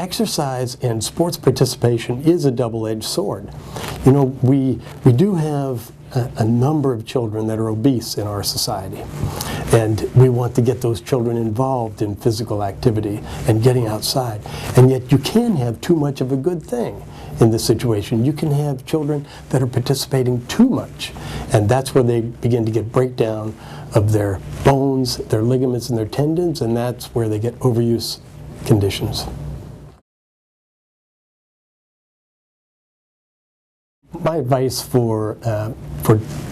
exercise and sports participation is a double-edged sword. You know, we do have a number of children that are obese in our society, and we want to get those children involved in physical activity and getting outside. And yet you can have too much of a good thing in this situation. You can have children that are participating too much, and that's where they begin to get breakdown of their bones, their ligaments, and their tendons, and that's where they get overuse conditions. My advice for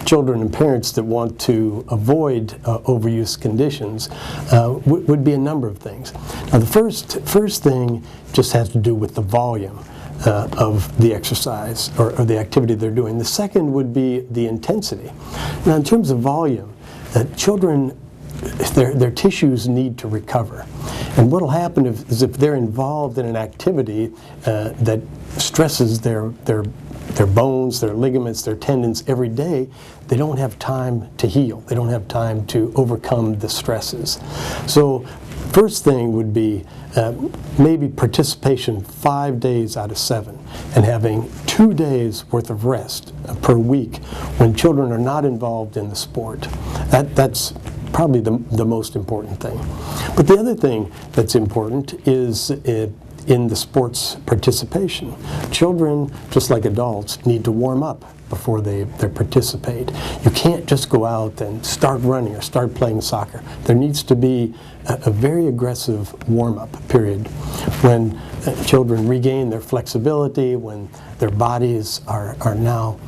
children and parents that want to avoid overuse conditions would be a number of things. Now, the first thing just has to do with the volume of the exercise or the activity they're doing. The second would be the intensity. Now, in terms of volume, children, their tissues need to recover. And what will happen is if they're involved in an activity that stresses their bones, their ligaments, their tendons every day, they don't have time to heal. They don't have time to overcome the stresses. So first thing would be maybe participation 5 days out of 7 and having 2 days worth of rest per week when children are not involved in the sport. That's probably the most important thing. But the other thing that's important is in the sports participation. Children, just like adults, need to warm up before they participate. You can't just go out and start running or start playing soccer. There needs to be a very aggressive warm-up period when children regain their flexibility, when their bodies are now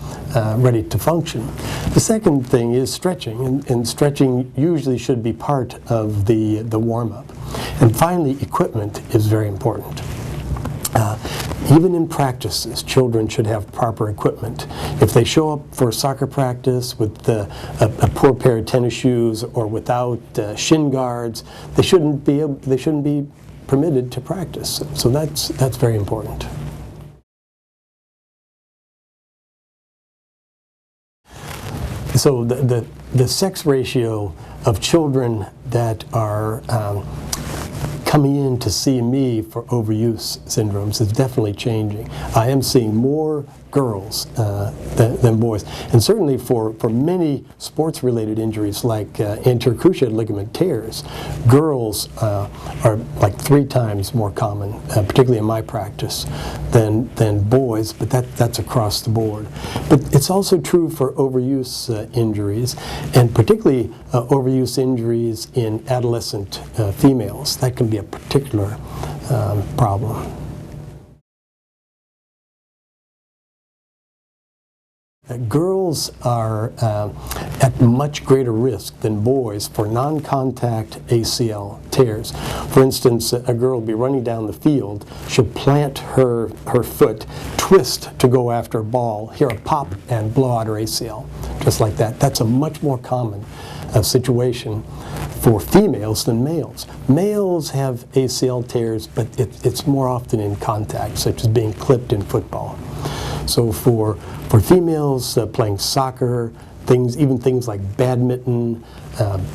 ready to function. The second thing is stretching, and stretching usually should be part of the warm-up. And finally, equipment is very important. Even in practices, children should have proper equipment. If they show up for a soccer practice with a poor pair of tennis shoes or without shin guards, they shouldn't be permitted to practice. So that's very important. So the sex ratio of children that are coming in to see me for overuse syndromes is definitely changing. I am seeing more girls than boys. And certainly for many sports-related injuries like anterior cruciate ligament tears, girls are like 3 times more common, particularly in my practice, than boys, but that's across the board. But it's also true for overuse injuries, and particularly overuse injuries in adolescent females. That can be a particular problem. Girls are at much greater risk than boys for non-contact ACL tears. For instance, a girl will be running down the field, she'll plant her foot, twist to go after a ball, hear a pop, and blow out her ACL, just like that. That's a much more common situation for females than males. Males have ACL tears, but it's more often in contact, such as being clipped in football. So for females playing soccer, even things like badminton,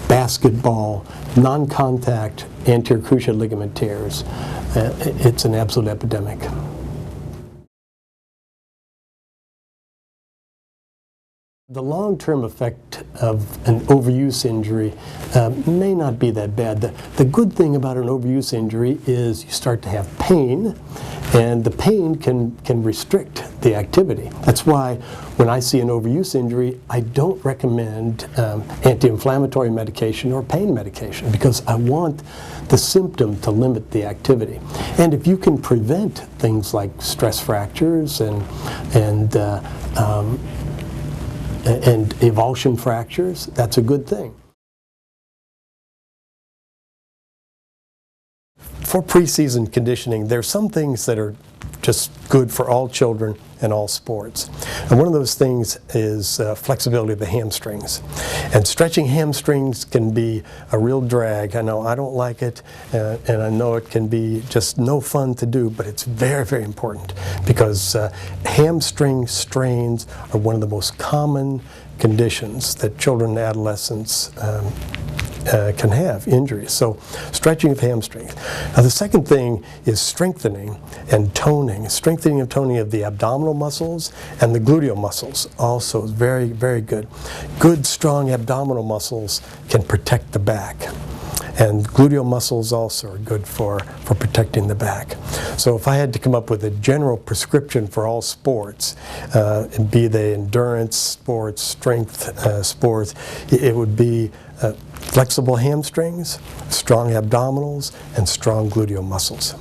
basketball, non-contact anterior cruciate ligament tears, it's an absolute epidemic. The long-term effect of an overuse injury may not be that bad. The good thing about an overuse injury is you start to have pain, and the pain can restrict the activity. That's why when I see an overuse injury, I don't recommend anti-inflammatory medication or pain medication, because I want the symptom to limit the activity. And if you can prevent things like stress fractures and avulsion fractures, that's a good thing. For preseason conditioning, there are some things that are just good for all children and all sports. And one of those things is flexibility of the hamstrings. And stretching hamstrings can be a real drag. I know I don't like it, and I know it can be just no fun to do, but it's very, very important, because hamstring strains are one of the most common conditions that children and adolescents can have injuries. So stretching of hamstrings. Now the second thing is strengthening and toning. Strengthening and toning of the abdominal muscles and the gluteal muscles also is very, very good. Good, strong abdominal muscles can protect the back. And gluteal muscles also are good for protecting the back. So if I had to come up with a general prescription for all sports, be they endurance sports, strength sports, it would be flexible hamstrings, strong abdominals, and strong gluteal muscles.